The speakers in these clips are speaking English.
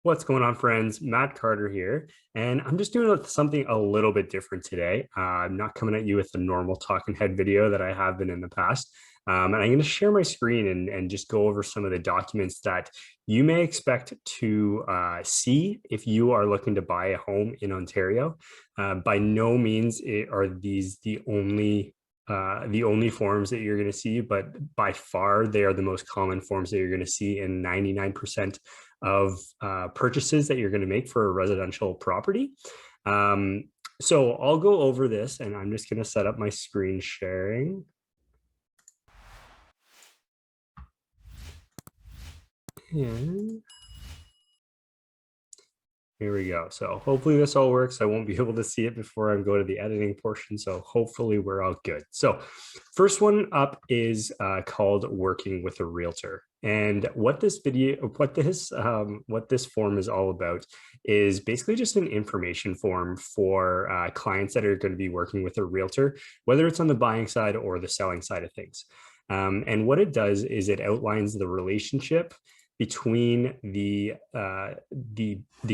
What's going on, friends? Matt Carter here, and I'm just doing something a little bit different today. I'm not coming at you with the normal talking head video that I have been in the past. And I'm going to share my screen and just go over some of the documents that you may expect to see if you are looking to buy a home in Ontario. By no means are these the only forms that you're going to see, but by far they are the most common forms that you're going to see in 99% of purchases that you're going to make for a residential property. So I'll go over this and I'm just going to set up my screen sharing. And here we go. So hopefully this all works. I won't be able to see it before I go to the editing portion. So hopefully we're all good. So first one up is called Working with a Realtor. And what this form is all about is basically just an information form for clients that are going to be working with a realtor, whether it's on the buying side or the selling side of things. And what it does is it outlines the relationship between the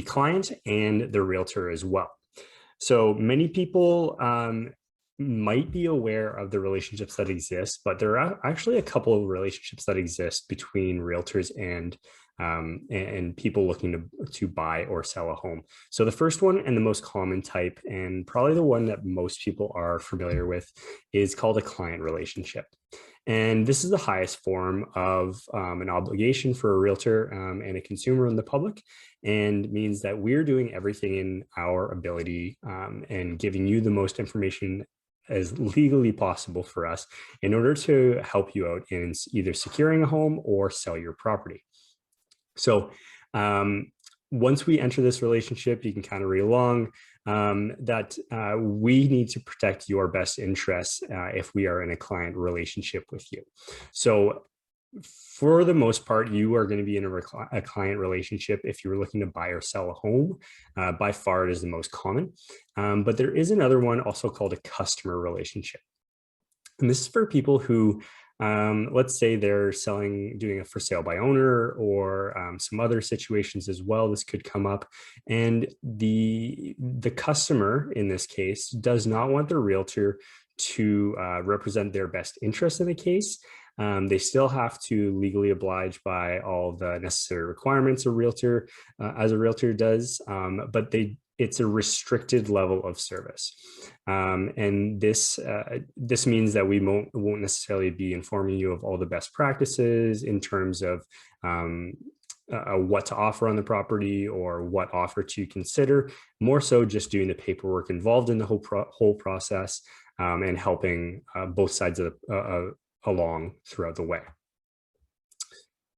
client and the realtor as well. So many people might be aware of the relationships that exist, but there are actually a couple of relationships that exist between realtors and people looking to buy or sell a home. So the first one and the most common type, and probably the one that most people are familiar with, is called a client relationship. And this is the highest form of an obligation for a realtor and a consumer in the public, and means that we're doing everything in our ability and giving you the most information as legally possible for us in order to help you out in either securing a home or sell your property. So once we enter this relationship, you can kind of read along that we need to protect your best interests if we are in a client relationship with you. So for the most part, you are going to be in a client relationship if you're looking to buy or sell a home. By far, it is the most common. But there is another one also called a customer relationship. And this is for people who, let's say they're doing a for sale by owner or some other situations as well. This could come up, and the customer in this case does not want the realtor to represent their best interest in the case. They still have to legally oblige by all the necessary requirements a realtor, as a realtor does, but it's a restricted level of service. And this means that we won't necessarily be informing you of all the best practices in terms of what to offer on the property or what offer to consider, more so just doing the paperwork involved in the whole process and helping both sides of along throughout the way.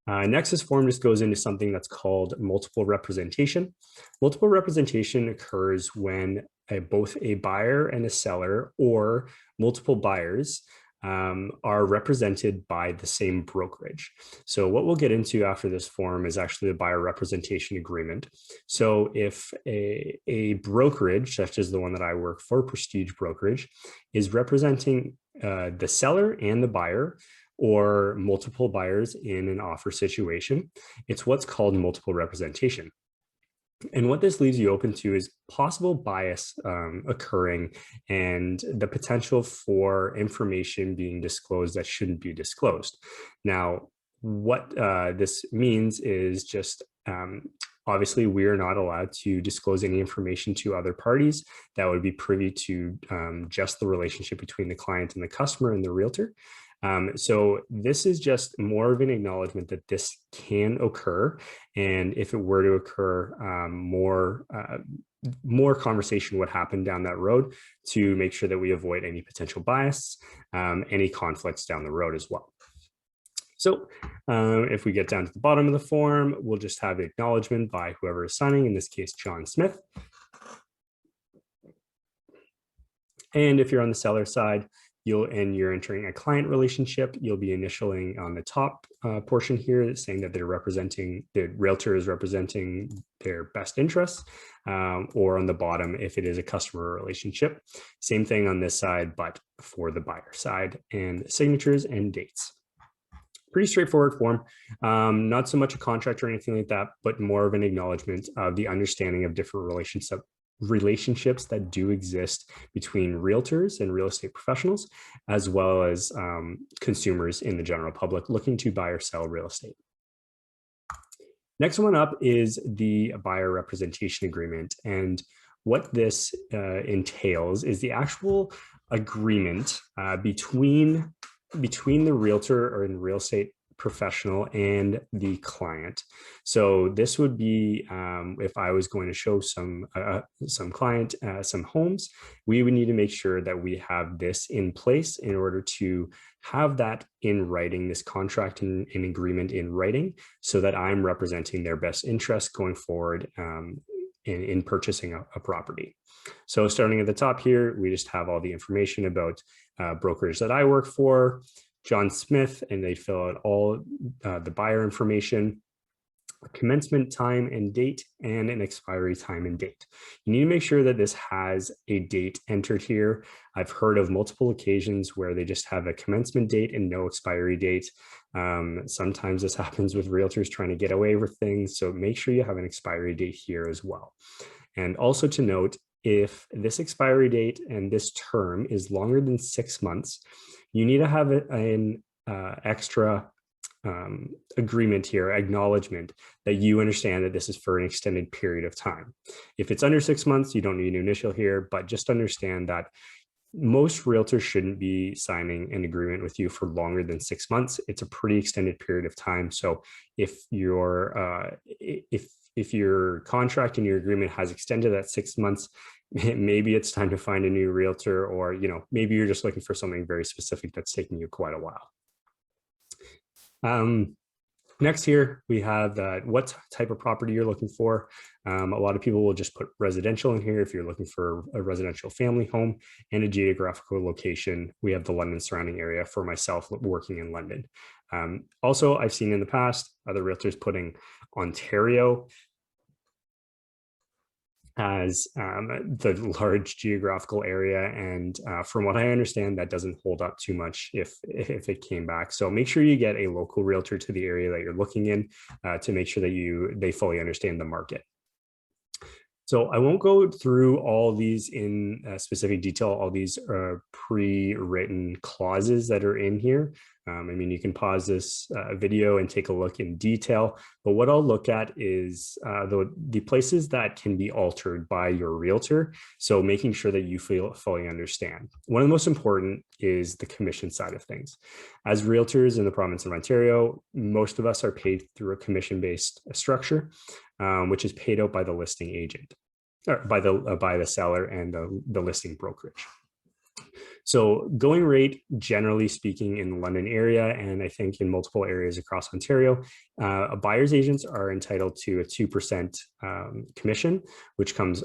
Next, this form just goes into something that's called multiple representation. Multiple representation occurs when both a buyer and a seller or multiple buyers are represented by the same brokerage. So what we'll get into after this form is actually the buyer representation agreement. So if a brokerage, such as the one that I work for, Prestige Brokerage, is representing the seller and the buyer, or multiple buyers in an offer situation, it's what's called multiple representation. And what this leaves you open to is possible bias occurring and the potential for information being disclosed that shouldn't be disclosed. Now, what this means is just obviously, we are not allowed to disclose any information to other parties that would be privy to just the relationship between the client and the customer and the realtor. So this is just more of an acknowledgement that this can occur. And if it were to occur, more conversation would happen down that road to make sure that we avoid any potential bias, any conflicts down the road as well. So if we get down to the bottom of the form, we'll just have the acknowledgement by whoever is signing, in this case, John Smith. And if you're on the seller side, you're entering a client relationship, you'll be initialing on the top portion here saying that the realtor is representing their best interests, or on the bottom if it is a customer relationship. Same thing on this side, but for the buyer side, and signatures and dates. Pretty straightforward form, not so much a contract or anything like that, but more of an acknowledgement of the understanding of different relationships that do exist between realtors and real estate professionals, as well as consumers in the general public looking to buy or sell real estate. Next one up is the buyer representation agreement. And what this entails is the actual agreement between the realtor or in real estate professional and the client. So this would be if I was going to show some client some homes, we would need to make sure that we have this in place in order to have that in writing, this contract and agreement in writing, so that I'm representing their best interest going forward in purchasing a property. So starting at the top here, we just have all the information about brokers that I work for, John Smith, and they fill out all the buyer information, a commencement time and date, and an expiry time and date. You need to make sure that this has a date entered here. I've heard of multiple occasions where they just have a commencement date and no expiry date. Sometimes this happens with realtors trying to get away with things. So make sure you have an expiry date here as well. And also to note, if this expiry date and this term is longer than 6 months, you need to have an extra agreement here, acknowledgement that you understand that this is for an extended period of time. If it's under 6 months, you don't need an initial here, but just understand that most realtors shouldn't be signing an agreement with you for longer than 6 months. It's a pretty extended period of time. So if your contract and your agreement has extended that 6 months, maybe it's time to find a new realtor, or maybe you're just looking for something very specific that's taking you quite a while. Next here, we have what type of property you're looking for. A lot of people will just put residential in here if you're looking for a residential family home, and a geographical location. We have the London surrounding area for myself working in London. Also, I've seen in the past other realtors putting Ontario as the large geographical area, and from what I understand, that doesn't hold up too much if it came back. So make sure you get a local realtor to the area that you're looking in to make sure that they fully understand the market. So I won't go through all these in specific detail, all these pre-written clauses that are in here. I mean, you can pause this video and take a look in detail, but what I'll look at is the places that can be altered by your realtor. So making sure that you fully understand. One of the most important is the commission side of things. As realtors in the province of Ontario, most of us are paid through a commission-based structure, which is paid out by the listing agent, or by the seller and the listing brokerage. So going rate, generally speaking, in the London area, and I think in multiple areas across Ontario, buyer's agents are entitled to a 2% commission, which comes,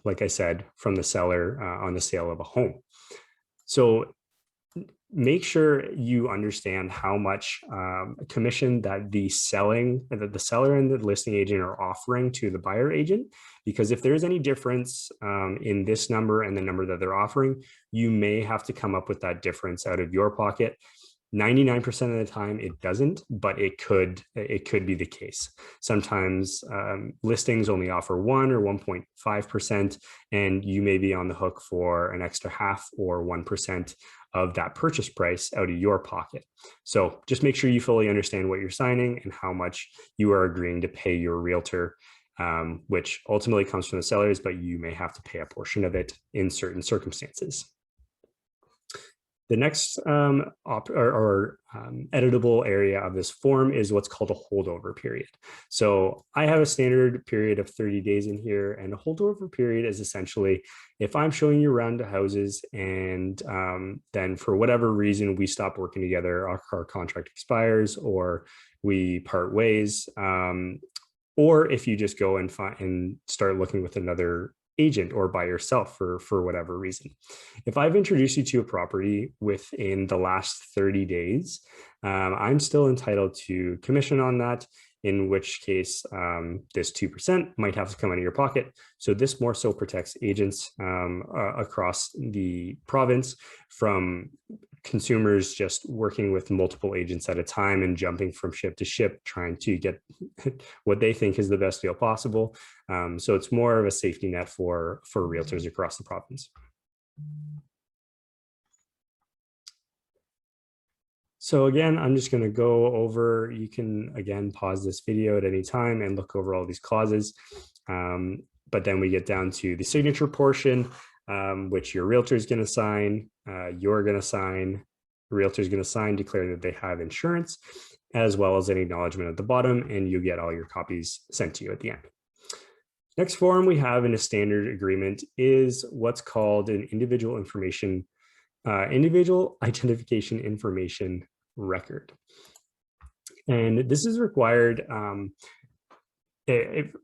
like I said, from the seller on the sale of a home. So make sure you understand how much commission that the seller and the listing agent are offering to the buyer agent, because if there's any difference in this number and the number that they're offering, you may have to come up with that difference out of your pocket. 99% of the time it doesn't, but it could be the case. Sometimes listings only offer 1 or 1.5%, and you may be on the hook for an extra half or 1% of that purchase price out of your pocket. So just make sure you fully understand what you're signing and how much you are agreeing to pay your realtor, which ultimately comes from the sellers, but you may have to pay a portion of it in certain circumstances. The next editable area of this form is what's called a holdover period. So I have a standard period of 30 days in here, and a holdover period is essentially if I'm showing you around the houses and then for whatever reason we stop working together, our contract expires, or we part ways, or if you just go and start looking with another agent or by yourself for whatever reason. If I've introduced you to a property within the last 30 days, I'm still entitled to commission on that, in which case this 2% might have to come out of your pocket. So this more so protects agents across the province from consumers just working with multiple agents at a time and jumping from ship to ship, trying to get what they think is the best deal possible. So it's more of a safety net for realtors across the province. So again, I'm just going to go over, you can again pause this video at any time and look over all these clauses. But then we get down to the signature portion, which your realtor is going to sign, you're going to sign, the realtor is going to sign declaring that they have insurance, as well as an acknowledgement at the bottom, and you get all your copies sent to you at the end. Next form we have in a standard agreement is what's called an individual identification information record. And this is required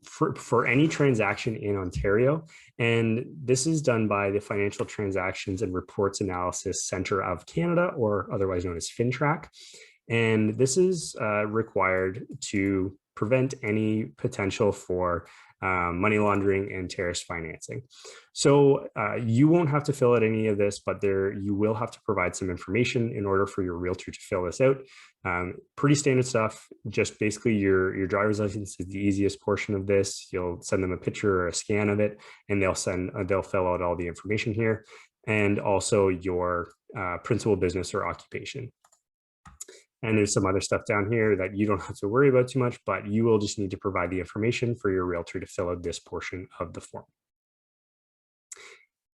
for any transaction in Ontario. And this is done by the Financial Transactions and Reports Analysis Center of Canada, or otherwise known as FINTRAC. And this is required to prevent any potential for money laundering and terrorist financing. So you won't have to fill out any of this, but you will have to provide some information in order for your realtor to fill this out. Pretty standard stuff. Just basically your driver's license is the easiest portion of this. You'll send them a picture or a scan of it, and they'll fill out all the information here, and also your principal business or occupation. And there's some other stuff down here that you don't have to worry about too much, but you will just need to provide the information for your realtor to fill out this portion of the form.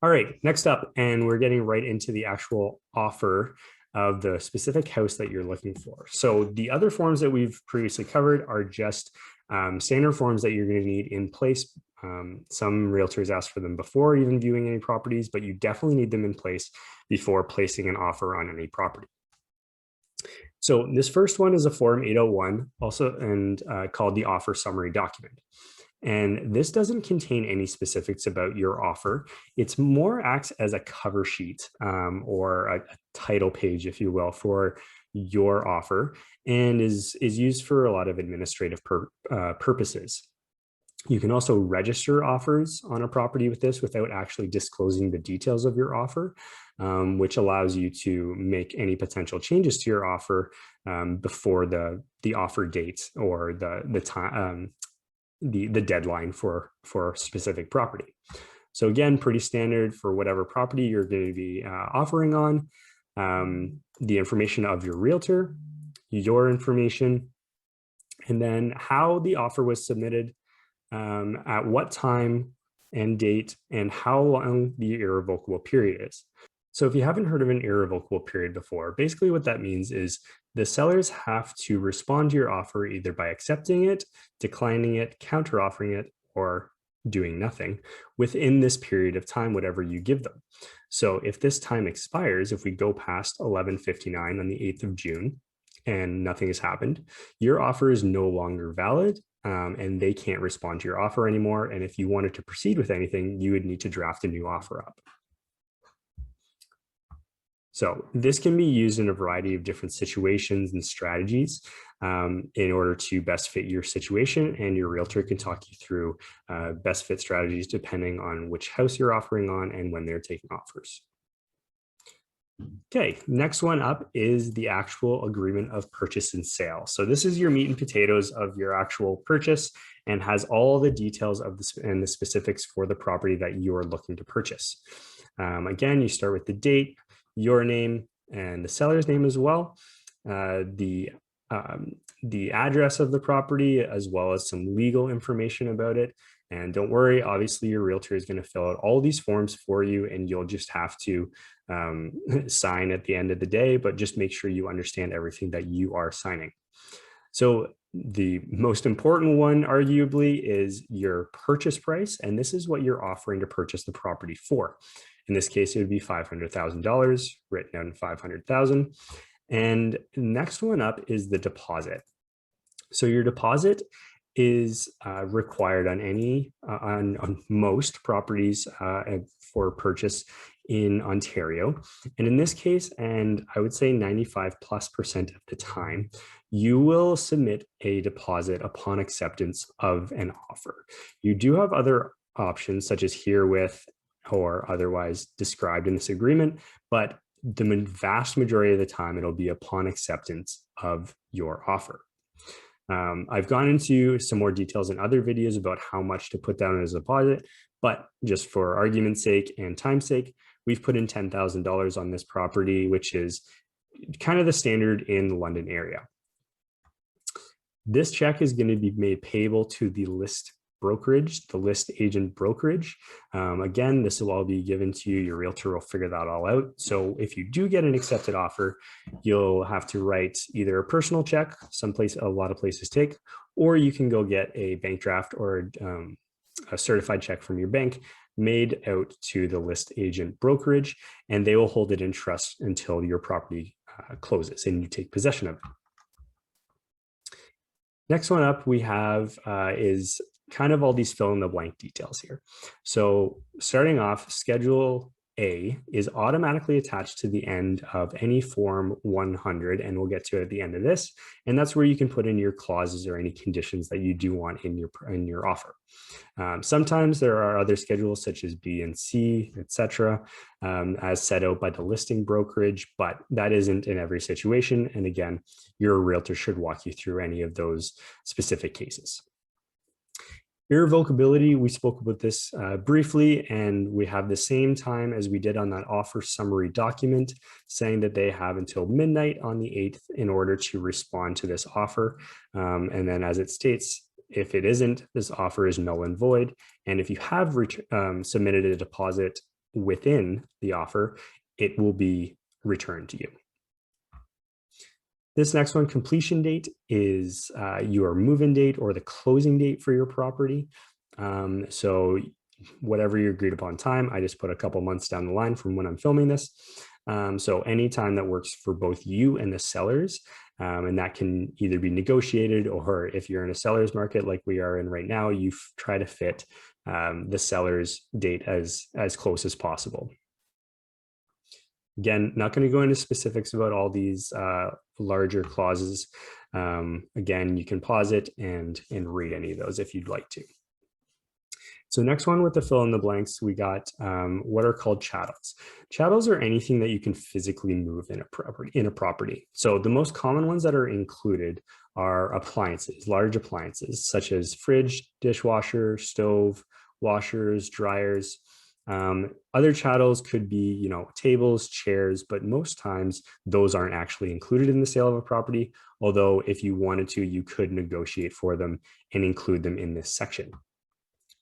All right, next up, and we're getting right into the actual offer of the specific house that you're looking for. So the other forms that we've previously covered are just standard forms that you're going to need in place. Some realtors ask for them before even viewing any properties, but you definitely need them in place before placing an offer on any property. So this first one is a Form 801, also called the offer summary document. And this doesn't contain any specifics about your offer. It's more acts as a cover sheet or a title page, if you will, for your offer, and is used for a lot of administrative purposes. You can also register offers on a property with this without actually disclosing the details of your offer, which allows you to make any potential changes to your offer before the offer date or the time, the deadline for a specific property. So again, pretty standard for whatever property you're going to be offering on. The information of your realtor, your information, and then how the offer was submitted, at what time and date, and how long the irrevocable period is. So if you haven't heard of an irrevocable period before, basically what that means is the sellers have to respond to your offer either by accepting it, declining it, counter-offering it, or doing nothing within this period of time, whatever you give them. So if this time expires, if we go past 11:59 on the 8th of June and nothing has happened, your offer is no longer valid, and they can't respond to your offer anymore. And if you wanted to proceed with anything, you would need to draft a new offer up. So this can be used in a variety of different situations and strategies in order to best fit your situation, and your realtor can talk you through best fit strategies depending on which house you're offering on and when they're taking offers. Okay, next one up is the actual agreement of purchase and sale. So this is your meat and potatoes of your actual purchase and has all the details of the specifics for the property that you are looking to purchase. Again, you start with the date, your name, and the seller's name as well, the address of the property, as well as some legal information about it. And don't worry, obviously your realtor is going to fill out all these forms for you, and you'll just have to sign at the end of the day, but just make sure you understand everything that you are signing. So the most important one, arguably, is your purchase price, and this is what you're offering to purchase the property for. In this case, it would be $500,000, written down $500,000. And next one up is the deposit. So your deposit is required on most properties for purchase in Ontario. And in this case, and I would say 95+% of the time, you will submit a deposit upon acceptance of an offer. You do have other options such as herewith or otherwise described in this agreement, but the vast majority of the time, it'll be upon acceptance of your offer. I've gone into some more details in other videos about how much to put down as a deposit, but just for argument's sake and time's sake, we've put in $10,000 on this property, which is kind of the standard in the London area. This check is going to be made payable to the list brokerage, the list agent brokerage. Again, this will all be given to you. Your realtor will figure that all out. So if you do get an accepted offer, you'll have to write either a personal check, a lot of places take, or you can go get a bank draft or a certified check from your bank made out to the list agent brokerage, and they will hold it in trust until your property closes and you take possession of it. Next one up we have is kind of all these fill in the blank details here. So starting off, Schedule A is automatically attached to the end of any Form 100, and we'll get to it at the end of this. And that's where you can put in your clauses or any conditions that you do want in your offer. Sometimes there are other schedules such as B and C, etc., as set out by the listing brokerage, but that isn't in every situation. And again, your realtor should walk you through any of those specific cases. Irrevocability, we spoke about this briefly, and we have the same time as we did on that offer summary document, saying that they have until midnight on the 8th in order to respond to this offer. And then as it states, if it isn't, this offer is null and void. And if you have submitted a deposit within the offer, it will be returned to you. This next one, completion date, is your move-in date or the closing date for your property. So whatever you agreed upon time, I just put a couple months down the line from when I'm filming this. So any time that works for both you and the sellers, and that can either be negotiated, or if you're in a seller's market like we are in right now, you try to fit the seller's date as close as possible. Again, not going to go into specifics about all these larger clauses. Again, you can pause it and read any of those if you'd like to. So next one with the fill in the blanks, we got what are called chattels. Chattels are anything that you can physically move in a property. So the most common ones that are included are appliances, large appliances such as fridge, dishwasher, stove, washers, dryers. Other chattels could be, tables, chairs, but most times those aren't actually included in the sale of a property. Although if you wanted to, you could negotiate for them and include them in this section.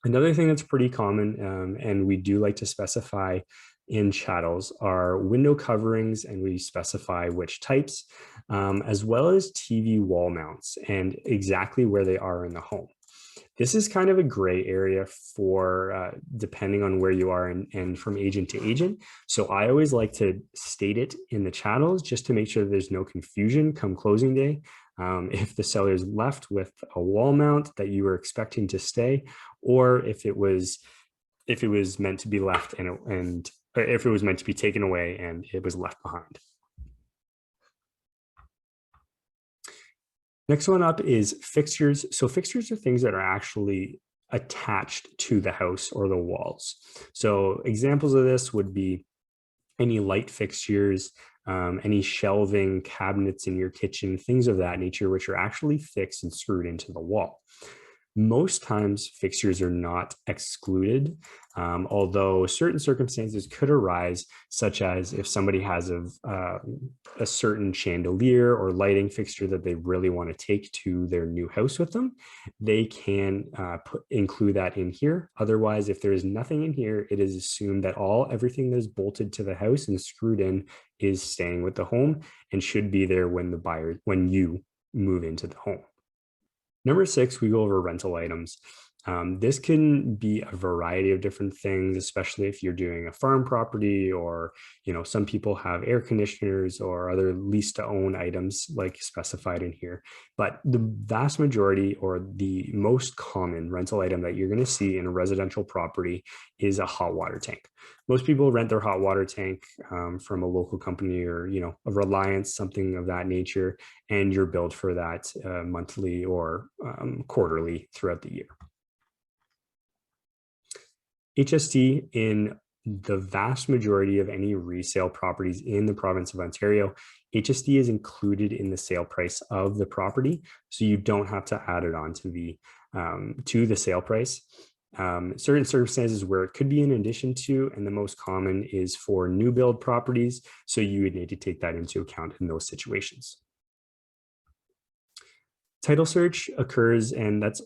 Another thing that's pretty common, and we do like to specify in chattels, are window coverings, and we specify which types, as well as TV wall mounts and exactly where they are in the home. This is kind of a gray area for depending on where you are and from agent to agent. So I always like to state it in the chattels just to make sure that there's no confusion come closing day. If the seller is left with a wall mount that you were expecting to stay, or if it was meant to be left and if it was meant to be taken away and it was left behind. Next one up is fixtures. So fixtures are things that are actually attached to the house or the walls. So examples of this would be any light fixtures, any shelving, cabinets in your kitchen, things of that nature, which are actually fixed and screwed into the wall. Most times fixtures are not excluded, although certain circumstances could arise, such as if somebody has a certain chandelier or lighting fixture that they really want to take to their new house with them, they can include that in here. Otherwise, if there is nothing in here, it is assumed that everything that is bolted to the house and screwed in is staying with the home and should be there when you move into the home. Number 6, we go over rental items. This can be a variety of different things, especially if you're doing a farm property, or some people have air conditioners or other lease to own items like specified in here. But the vast majority or the most common rental item that you're going to see in a residential property is a hot water tank. Most people rent their hot water tank from a local company or a Reliance, something of that nature, and you're billed for that monthly or quarterly throughout the year. HST in the vast majority of any resale properties in the province of Ontario, HST is included in the sale price of the property, so you don't have to add it on to the sale price. Certain circumstances where it could be in addition to, and the most common is for new build properties, so you would need to take that into account in those situations. Title search occurs, and that's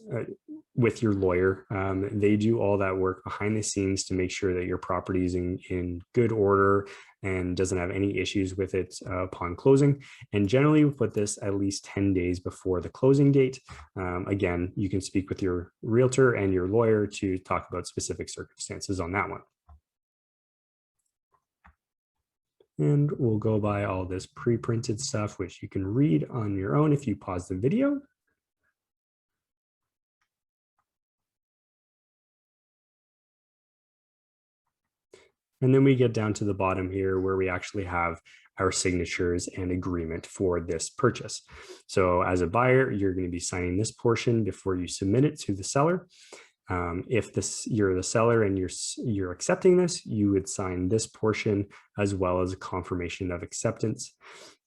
with your lawyer. They do all that work behind the scenes to make sure that your property is in good order and doesn't have any issues with it upon closing. And generally we put this at least 10 days before the closing date. Again, you can speak with your realtor and your lawyer to talk about specific circumstances on that one. And we'll go by all this pre-printed stuff, which you can read on your own if you pause the video. And then we get down to the bottom here where we actually have our signatures and agreement for this purchase. So as a buyer, you're going to be signing this portion before you submit it to the seller. If you're the seller and you're accepting this, you would sign this portion as well as a confirmation of acceptance.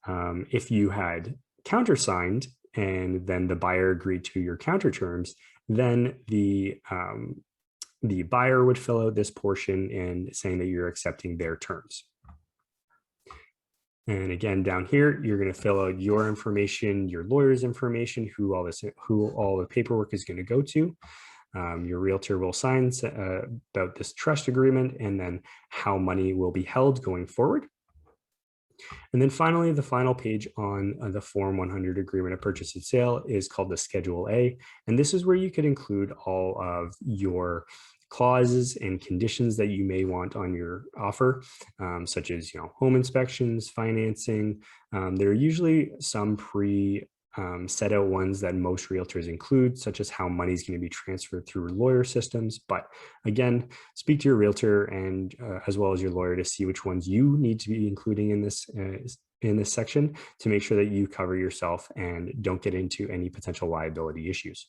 If you had countersigned and then the buyer agreed to your counter terms, then the buyer would fill out this portion and saying that you're accepting their terms. And again, down here, you're going to fill out your information, your lawyer's information, who all the paperwork is going to go to. Your realtor will sign about this trust agreement and then how money will be held going forward. And then finally, the final page on the Form 100 Agreement of Purchase and Sale is called the Schedule A. And this is where you could include all of your clauses and conditions that you may want on your offer, such as home inspections, financing. There are usually some set out ones that most realtors include, such as how money is going to be transferred through lawyer systems. But again, speak to your realtor and as well as your lawyer to see which ones you need to be including in this section to make sure that you cover yourself and don't get into any potential liability issues.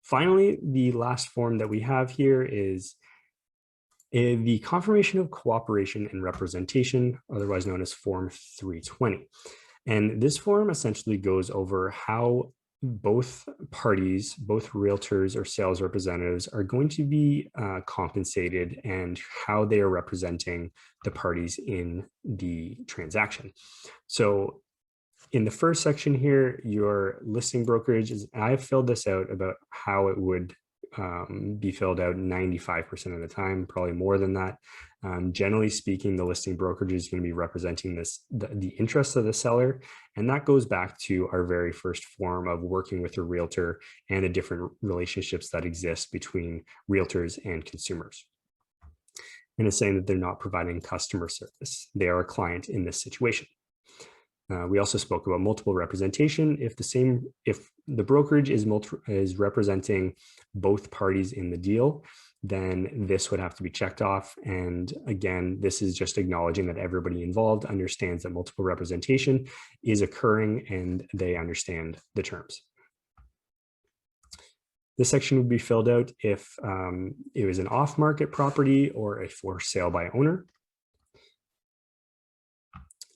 Finally, the last form that we have here is the confirmation of cooperation and representation, otherwise known as Form 320. And this form essentially goes over how both parties, both realtors or sales representatives, are going to be compensated and how they are representing the parties in the transaction. So in the first section here, your listing brokerage is, I've filled this out about how it would be filled out 95% of the time, probably more than that. Generally speaking, the listing brokerage is going to be representing the interests of the seller. And that goes back to our very first form of working with a realtor and the different relationships that exist between realtors and consumers. And it's saying that they're not providing customer service. They are a client in this situation. We also spoke about multiple representation. If the brokerage is representing both parties in the deal, then this would have to be checked off. And again, this is just acknowledging that everybody involved understands that multiple representation is occurring and they understand the terms. This section would be filled out if it was an off-market property or a for sale by owner.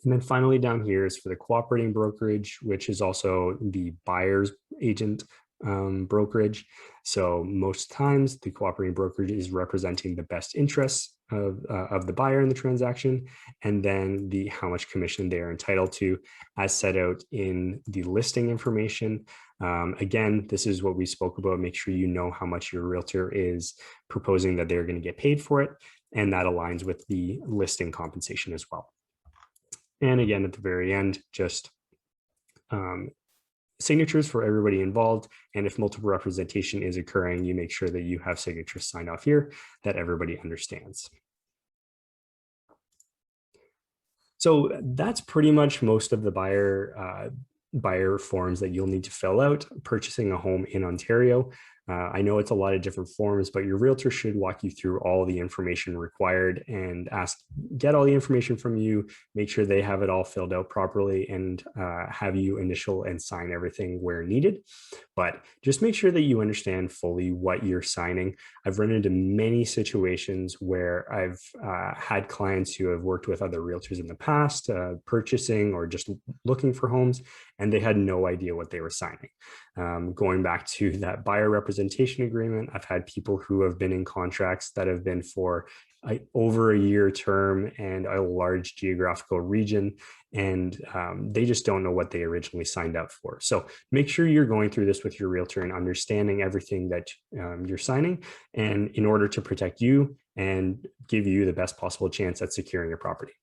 And then finally down here is for the cooperating brokerage, which is also the buyer's agent brokerage. So most times the cooperating brokerage is representing the best interests of the buyer in the transaction, and then how much commission they are entitled to as set out in the listing information. Again, this is what we spoke about. Make sure you know how much your realtor is proposing that they're going to get paid for it, and that aligns with the listing compensation as well. And again, at the very end, just signatures for everybody involved. And if multiple representation is occurring, you make sure that you have signatures signed off here that everybody understands. So that's pretty much most of the buyer forms that you'll need to fill out purchasing a home in Ontario. I know it's a lot of different forms, but your realtor should walk you through all the information required and get all the information from you, make sure they have it all filled out properly, and have you initial and sign everything where needed. But just make sure that you understand fully what you're signing. I've run into many situations where I've had clients who have worked with other realtors in the past, purchasing or just looking for homes, and they had no idea what they were signing. Going back to that buyer representation agreement, I've had people who have been in contracts that have been for over a year term and a large geographical region, and they just don't know what they originally signed up for. So make sure you're going through this with your realtor and understanding everything that you're signing, and in order to protect you and give you the best possible chance at securing a property.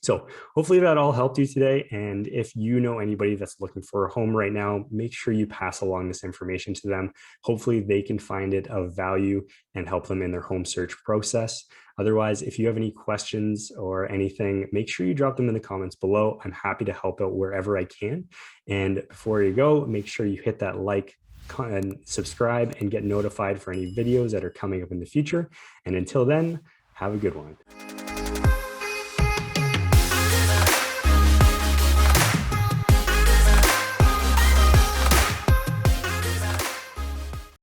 So hopefully that all helped you today. And if you know anybody that's looking for a home right now, make sure you pass along this information to them. Hopefully they can find it of value and help them in their home search process. Otherwise, if you have any questions or anything, make sure you drop them in the comments below. I'm happy to help out wherever I can. And before you go, make sure you hit that like and subscribe and get notified for any videos that are coming up in the future. And until then, have a good one.